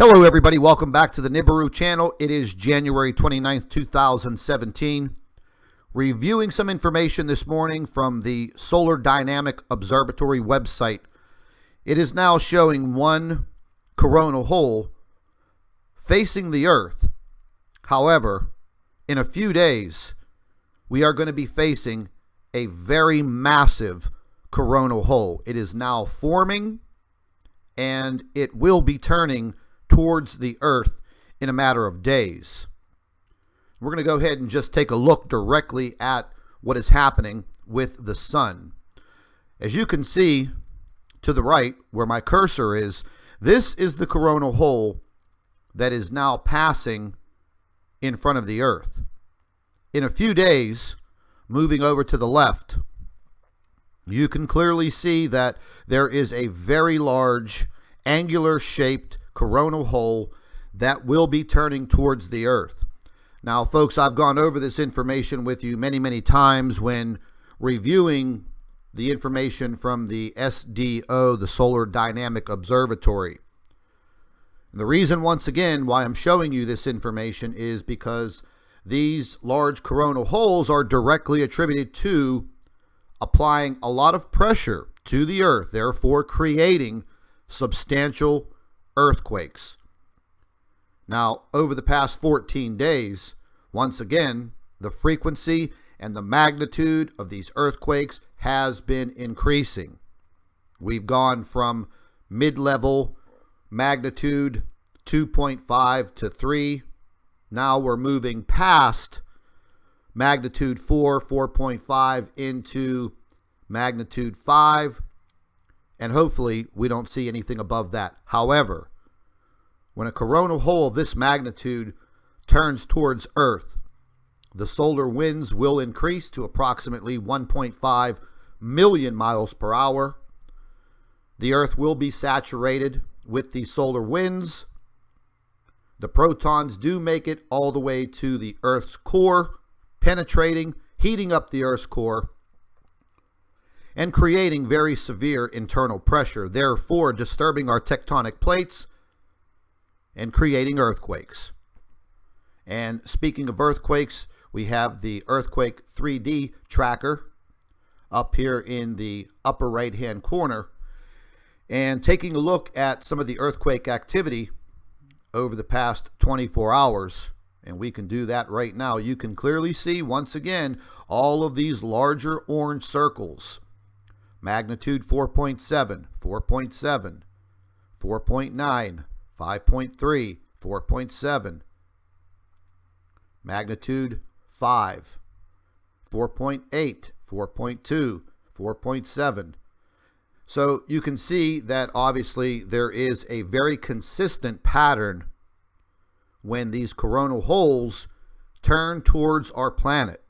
Hello everybody, welcome back to the Nibiru channel. It is January 29th, 2017. Reviewing some information this morning from the Solar Dynamic Observatory website. It is now showing one coronal hole facing the Earth. However, in a few days, we are going to be facing a very massive coronal hole. It is now forming and it will be turning towards the Earth in a matter of days. We're going to go ahead and just take a look directly at what is happening with the sun. As you can see to the right where my cursor is, this is the coronal hole that is now passing in front of the Earth. In a few days, moving over to the left, you can clearly see that there is a very large angular shaped coronal hole that will be turning towards the Earth. Now, folks, I've gone over this information with you many times when reviewing the information from the SDO, the Solar Dynamic Observatory. And the reason, once again, why I'm showing you this information is because these large coronal holes are directly attributed to applying a lot of pressure to the Earth, therefore creating substantial earthquakes. Now, over the past 14 days, once again, the frequency and the magnitude of these earthquakes has been increasing. We've gone from mid-level magnitude 2.5 to 3. Now we're moving past magnitude 4, 4.5 into magnitude 5. And hopefully we don't see anything above that. However, when a coronal hole of this magnitude turns towards Earth, the solar winds will increase to approximately 1.5 million miles per hour. The Earth will be saturated with the solar winds. The protons do make it all the way to the Earth's core, penetrating, heating up the Earth's core, and creating very severe internal pressure, therefore disturbing our tectonic plates and creating earthquakes. And speaking of earthquakes, we have the Earthquake 3D tracker up here in the upper right-hand corner. And taking a look at some of the earthquake activity over the past 24 hours, and we can do that right now, you can clearly see, once again, all of these larger orange circles. Magnitude 4.7, 4.7, 4.9, 5.3, 4.7, magnitude 5, 4.8, 4.2, 4.7. So you can see that obviously there is a very consistent pattern when these coronal holes turn towards our planet.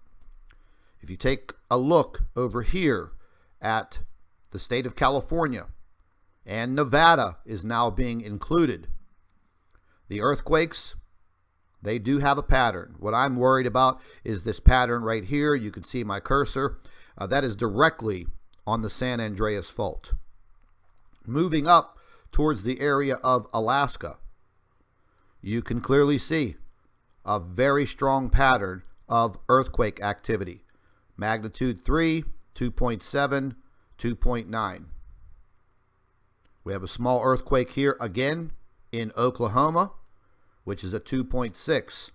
If you take a look over here at the state of California, and Nevada is now being included. The earthquakes, they do have a pattern. What I'm worried about is this pattern right here. You can see my cursor. That is directly on the San Andreas Fault. Moving up towards the area of Alaska, you can clearly see a very strong pattern of earthquake activity. Magnitude 3, 2.7, 2.9. We have a small earthquake here again in Oklahoma, which is a 2.6.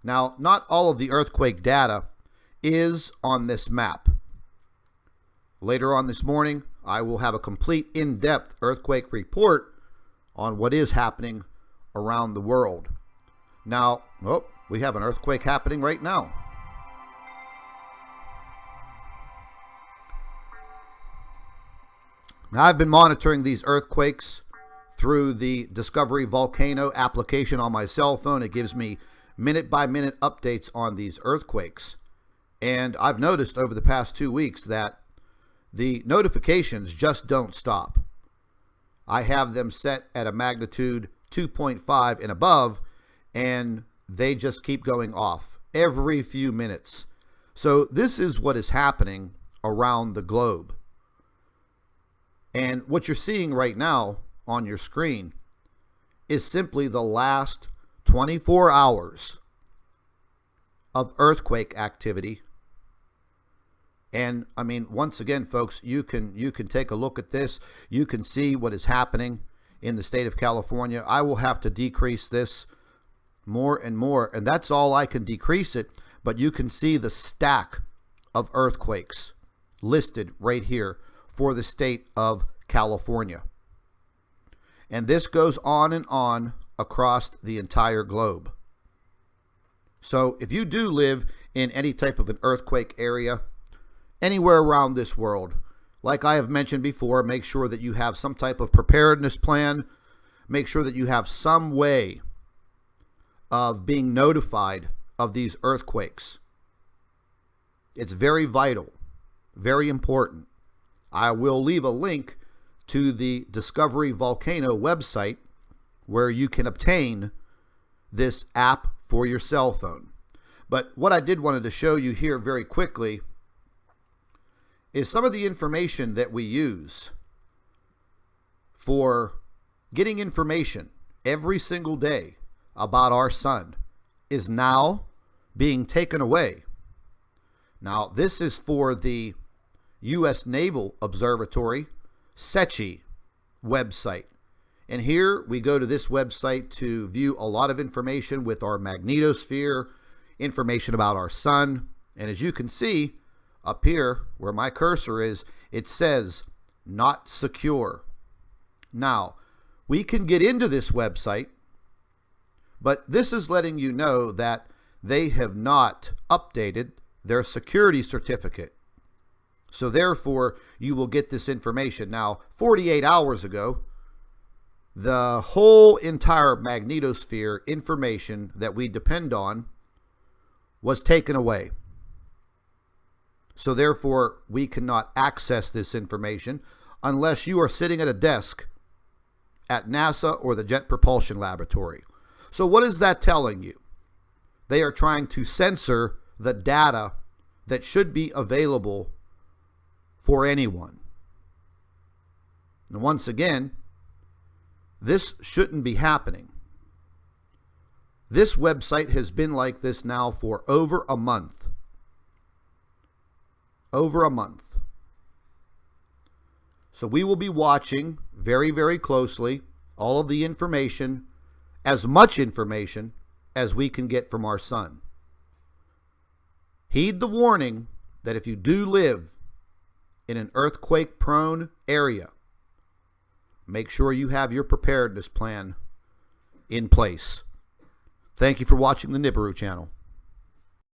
Now, not all of the earthquake data is on this map. Later on this morning, I will have a complete in-depth earthquake report on what is happening around the world. Now, we have an earthquake happening right now. Now, I've been monitoring these earthquakes through the Discovery Volcano application on my cell phone. It gives me minute-by-minute updates on these earthquakes. And I've noticed over the past 2 weeks that the notifications just don't stop. I have them set at a magnitude 2.5 and above, and they just keep going off every few minutes. So this is what is happening around the globe. And what you're seeing right now on your screen is simply the last 24 hours of earthquake activity. And I mean, once again, folks, you can take a look at this. You can see what is happening in the state of California. I will have to decrease this more and more, and that's all I can decrease it. But you can see the stack of earthquakes listed right here for the state of California. And this goes on and on across the entire globe. So if you do live in any type of an earthquake area, anywhere around this world, like I have mentioned before, make sure that you have some type of preparedness plan. Make sure that you have some way of being notified of these earthquakes. It's very vital, very important. I will leave a link to the Discovery Volcano website where you can obtain this app for your cell phone. But what I did wanted to show you here very quickly is some of the information that we use for getting information every single day about our sun is now being taken away. Now, this is for the U.S. Naval Observatory SECI website. And here we go to this website to view a lot of information with our magnetosphere, information about our sun. And as you can see up here where my cursor is, it says not secure. Now, we can get into this website, but this is letting you know that they have not updated their security certificate. So therefore, you will get this information. Now, 48 hours ago, the whole entire magnetosphere information that we depend on was taken away. So therefore, we cannot access this information unless you are sitting at a desk at NASA or the Jet Propulsion Laboratory. So what is that telling you? They are trying to censor the data that should be available for anyone. And once again, this shouldn't be happening. This website has been like this now for over a month. Over a month. So we will be watching very, very closely all of the information, as much information as we can get from our sun. Heed the warning that if you do live in an earthquake-prone area, make sure you have your preparedness plan in place. Thank you for watching the Nibiru channel.